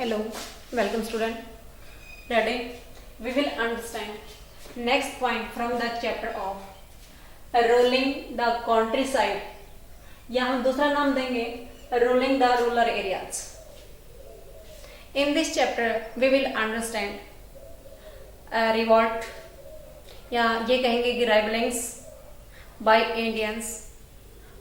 Hello, welcome student. Today we will understand next point from the chapter of rolling the countryside. या हम दूसरा नाम देंगे rolling the rural areas. In this chapter we will understand revolt या ये कहेंगे कि rebellions by Indians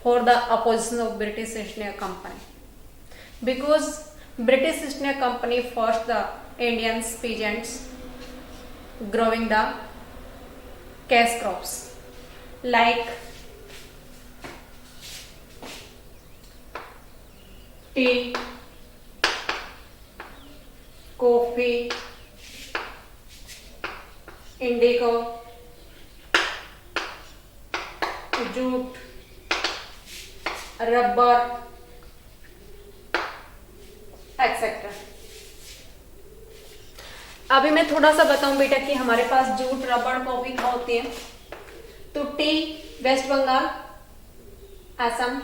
for the opposition of British East India Company. Because British East India Company forced the Indian peasants growing the cash crops like tea, coffee, indigo, jute, rubber, etcetera. अभी मैं थोड़ा सा बताऊं बेटा कि हमारे पास jute, रबड़, coffee कहाँ होती है। तो टी वेस्ट बंगाल, असम,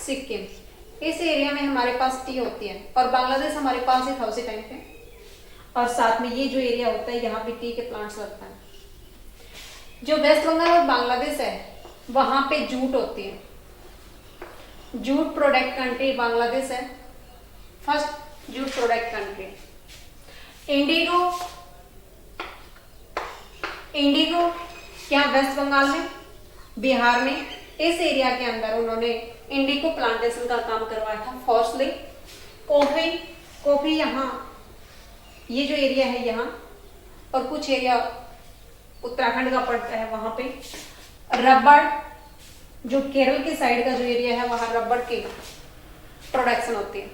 सिक्किम, इस एरिया में हमारे पास टी होती है और बांग्लादेश हमारे पास ही था उसी टाइम पे। और साथ में ये जो एरिया होता है यहाँ पे टी के प्लांट्स लगता है। जो वेस्ट बंगाल और बांग्लादेश है वहां पे जूट होती है। जूट प्रोडक्ट कंट्री बांग्लादेश है, first jute product country. Indigo, Indigo क्या वेस्ट बंगाल में, बिहार में, इस एरिया के अंदर उन्होंने इंडिगो प्लांटेशन का काम करवाया था फोर्सली। कॉफी, कॉफी यहाँ ये जो एरिया है यहाँ और कुछ एरिया उत्तराखंड का पड़ता है वहां पे। रबड़, जो केरल की साइड का जो एरिया है वहां रबड़ की प्रोडक्शन होती है।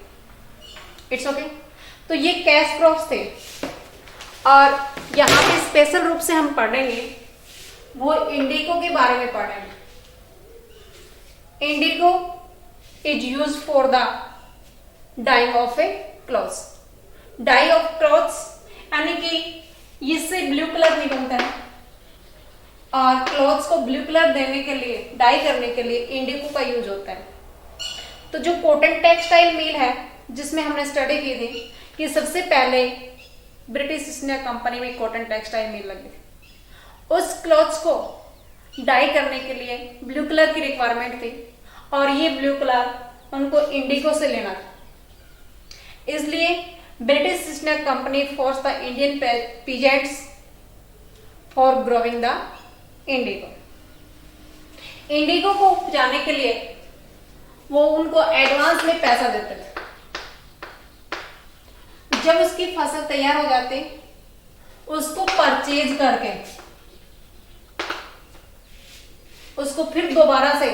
It's okay. तो ये कैश क्रॉप्स थे और यहाँ पे स्पेशल रूप से हम पढ़ेंगे वो इंडिगो के बारे में पढ़ेंगे। Indigo is use for the dyeing of a cloths. Dye of cloths यानी कि इससे ब्लू कलर नहीं बनता है और क्लॉथ्स को ब्लू कलर देने के लिए, डाई करने के लिए इंडिगो का यूज होता है। तो जो कॉटन टेक्सटाइल मिल है जिसमें हमने स्टडी की थी कि सबसे पहले ब्रिटिश ईस्ट इंडिया कंपनी में कॉटन टेक्सटाइल मिल लगी थी। उस क्लॉथ्स को डाई करने के लिए ब्लू कलर की रिक्वायरमेंट थी और ये ब्लू कलर उनको इंडिगो से लेना था। इसलिए British east India company force the Indian peasants for growing the Indigo. Indigo को उपजाने के लिए वो उनको एडवांस में पैसा देते थे। जब उसकी फसल तैयार हो जाती उसको परचेज करके उसको फिर दोबारा से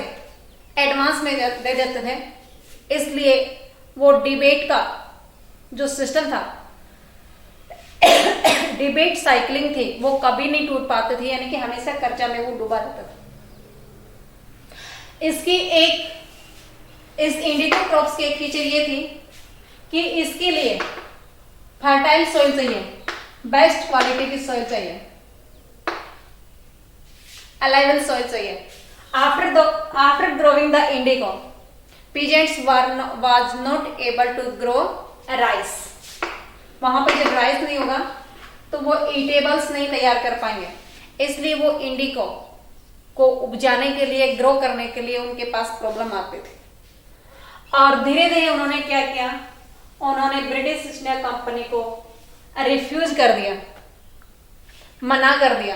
एडवांस में दे देते थे। इसलिए वो डिबेट का जो सिस्टम था डिबेट साइकिलिंग थी वो कभी नहीं टूट पाते थे, यानी कि हमेशा कर्जा में वो डूबा रहता था। इसकी एक इस इंडिगो क्रॉप्स की एक फीचर ये थी कि इसके लिए फर्टाइल सॉइल चाहिए, बेस्ट क्वालिटी की सॉइल चाहिए, अलाइवल सॉइल चाहिए। After growing the indigo peasants was not able to grow rice. वहां पर जब राइस नहीं होगा तो वो ईटेबल्स नहीं तैयार कर पाएंगे। इसलिए वो इंडिगो को उपजाने के लिए, ग्रो करने के लिए उनके पास प्रॉब्लम आते थे। और धीरे धीरे उन्होंने क्या किया, उन्होंने ब्रिटिश ईस्ट इंडिया कंपनी को रिफ्यूज कर दिया, मना कर दिया।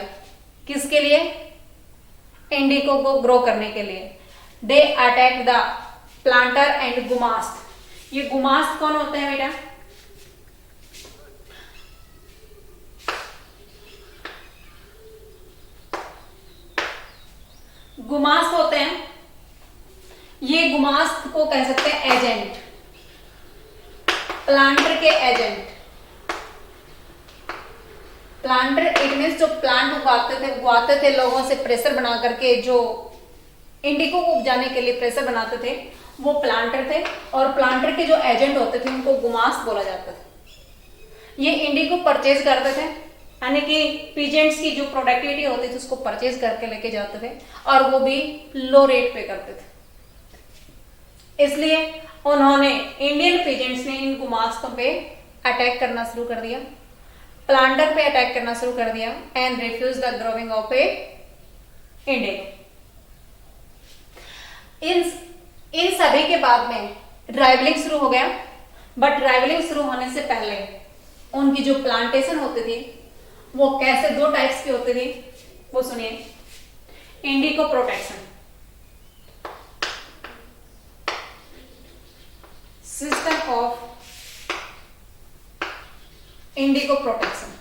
किसके लिए? इंडिगो को ग्रो करने के लिए। They attack the planter and gumasta. ये गुमास्त कौन होते हैं बेटा? गुमास्त होते हैं, ये गुमास्त को कह सकते हैं एजेंट, प्लांटर के एजेंट। प्लांटर इट मीन्स जो प्लांट उगाते थे लोगों से प्रेशर बना करके, जो इंडिगो को उपजाने के लिए प्रेशर बनाते थे वो प्लांटर थे। और प्लांटर के जो एजेंट होते थे उनको गुमास्त बोला जाता था। ये इंडिगो परचेज करते थे, यानी कि पीजेंट्स की जो प्रोडक्टिविटी होती थी उसको परचेज करके लेके जाते थे और वो भी लो रेट पे करते थे। इसलिए उन्होंने इंडियन पीजेंट्स ने इन गुमास्तों पे अटैक करना शुरू कर दिया, प्लांटर पे अटैक करना शुरू कर दिया and refuse the growing of a indigo. इन सभी के बाद में राइवलिंग शुरू हो गया, बट राइवलिंग शुरू होने से पहले उनकी जो प्लांटेशन होती थी वो कैसे, दो टाइप्स की होती थी वो सुनिए। Indigo protection, system of Indigo protection,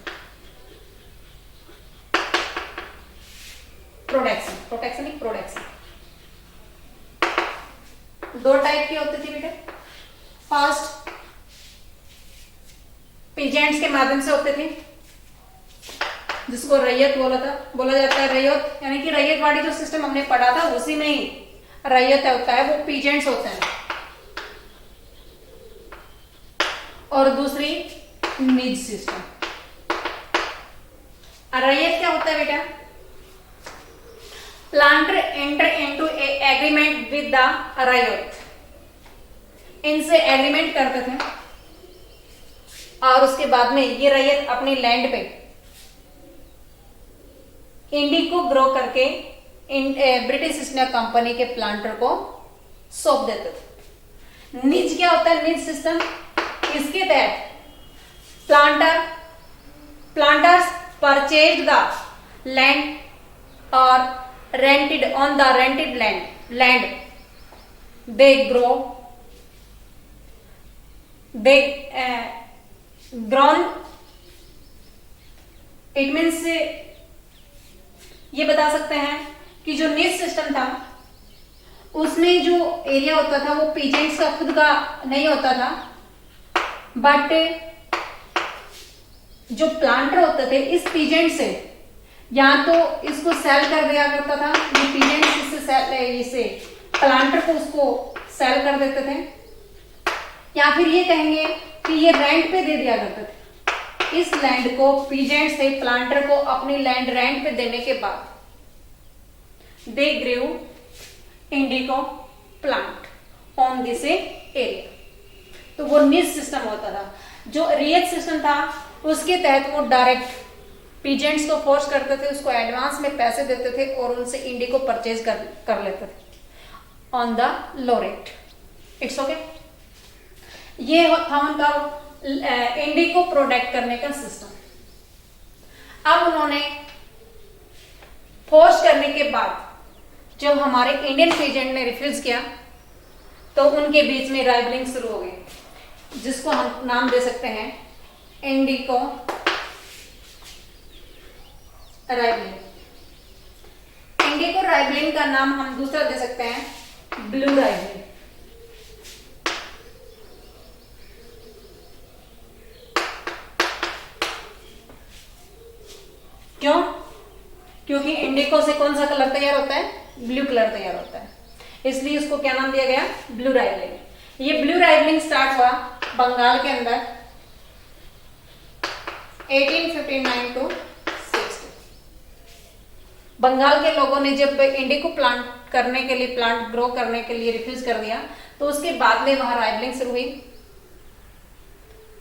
protection he production, दो टाइप की होती थी बेटा। फर्स्ट पीजेंट्स के माध्यम से होते थे, जिसको रैयत बोला जाता है। रैयत यानी कि रैयतवाड़ी जो सिस्टम हमने पढ़ा था उसी में ही रैयत होता है, वो पीजेंट्स होते हैं। और दूसरी निज सिस्टम। रैयत क्या होता है बेटा? Planter enter into A agreement with the रैयत, इनसे एग्रीमेंट करते थे और उसके बाद में ये रैयत अपनी लैंड पे इंडिगो ग्रो करके ब्रिटिश ईस्ट इंडिया कंपनी के प्लांटर को सौंप देते थे। निज क्या होता है? निज सिस्टम, इसके तहत प्लांटर्स परचेज द लैंड और rented on the rented land they grow they grown, it means ये बता सकते हैं कि जो निज सिस्टम था उसमें जो एरिया होता था वो पीजेंट्स का खुद का नहीं होता था, बट जो प्लांटर होते थे इस पीजेंट से या तो इसको सेल कर दिया करता था, ये पीजेंट्स इसे प्लांटर को उसको सेल कर देते थे, या फिर ये कहेंगे कि ये रेंट पे दे दिया करते थे। इस लैंड को पीजेंट से प्लांटर को अपनी लैंड रेंट पे देने के बाद they grew indigo plant on this area, तो वो निज सिस्टम होता था। जो रियल सिस्टम था उसके तहत वो डायरेक्ट पीजेंट्स को फोर्स करते थे, उसको एडवांस में पैसे देते थे और उनसे इंडिगो परचेज कर लेते थे on the low rate. It's okay. ये था उनका इंडिगो प्रोडक्ट करने का सिस्टम। अब उन्होंने फोर्स करने के बाद जब हमारे इंडियन पीजेंट ने रिफ्यूज किया तो उनके बीच में राइवलिंग शुरू हो गई, जिसको हम नाम दे सकते हैं इंडिगो राइवलिंग। इंडिगो राइवलिंग का नाम हम दूसरा दे सकते हैं ब्लू राइवलिंग। क्यों? क्योंकि इंडिगो से कौन सा कलर तैयार होता है? ब्लू कलर तैयार होता है, इसलिए उसको क्या नाम दिया गया? ब्लू राइवलिंग। ये ब्लू राइवलिंग स्टार्ट हुआ बंगाल के अंदर 1859 टू 60। बंगाल के लोगों ने जब इंडिगो प्लांट करने के लिए, प्लांट ग्रो करने के लिए रिफ्यूज कर दिया, तो उसके बाद में वहां राइवलिंग शुरू हुई।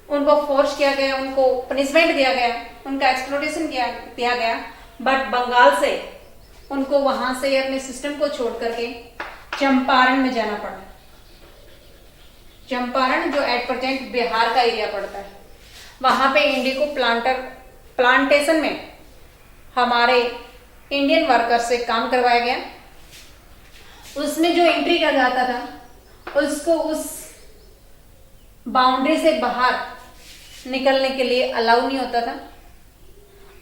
उनको फोर्स किया गया, उनको पनिशमेंट दिया गया, उनका एक्सप्लोटेशन दिया गया, बट बंगाल से उनको वहां से अपने सिस्टम को छोड़ करके चंपारण में जाना पड़ा। चंपारण जो एट प्रेजेंट बिहार का एरिया पड़ता है, वहां पे इंडिगो प्लांटेशन में हमारे इंडियन वर्कर से काम करवाया गया। उसमें जो एंट्री किया जाता था उसको उस बाउंड्री से बाहर निकलने के लिए अलाउ नहीं होता था,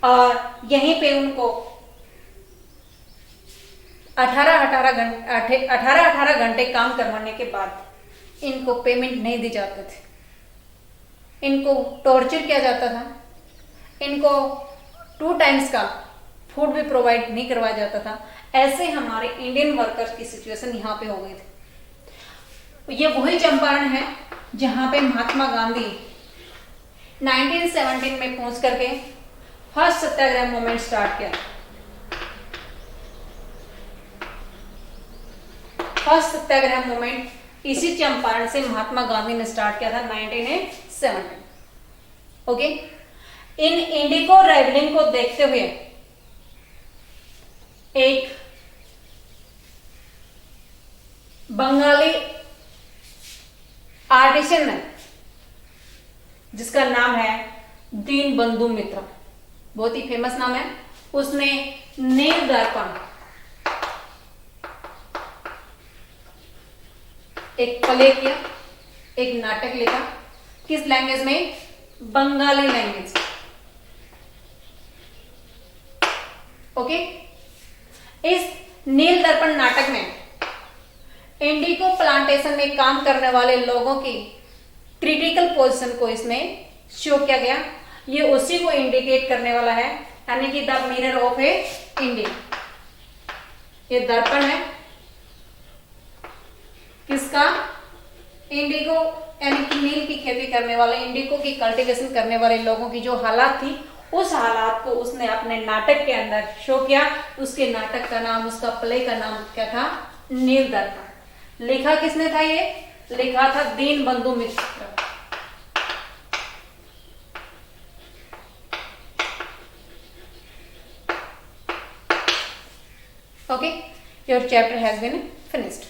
और यहीं पे उनको 18 घंटे काम करवाने के बाद इनको पेमेंट नहीं दी जाते थे, इनको टॉर्चर किया जाता था, इनको 2 टाइम्स का फूड भी प्रोवाइड नहीं करवाया जाता था। ऐसे हमारे इंडियन वर्कर्स की सिचुएशन यहाँ पे हो गई थी। ये वही चंपारण है जहां पे महात्मा गांधी 1917 में पहुंच करके फर्स्ट सत्याग्रह मूवमेंट स्टार्ट किया। फर्स्ट सत्याग्रह मूवमेंट इसी चंपारण से महात्मा गांधी ने स्टार्ट किया था 1917। ओके। इन इंडिको रेवलिंग को देखते हुए एक बंगाली आर्टिशन है जिसका नाम है दीन बंधु मित्र, बहुत ही फेमस नाम है। उसने नील दर्पण एक प्ले किया, एक नाटक लिखा। किस लैंग्वेज में? बंगाली लैंग्वेज। ओके। इस नील दर्पण नाटक में इंडिको प्लांटेशन में काम करने वाले लोगों की क्रिटिकल पोजीशन को इसमें शो किया गया। ये उसी को इंडिकेट करने वाला है, यानी कि the mirror of A India. ये दर्पण है किसका? इंडिको, यानी कि नील की खेती करने वाले, इंडिको की कल्टीवेशन करने वाले लोगों की जो हालात थी, उस हालात को उसने अपने नाटक के अंदर शो किया। उसके नाटक का नाम, उसका प्ले का नाम क्या था? नील दर्पण। लिखा किसने था? ये लिखा था दीन बंधु मित्र। Okay, your chapter has been finished.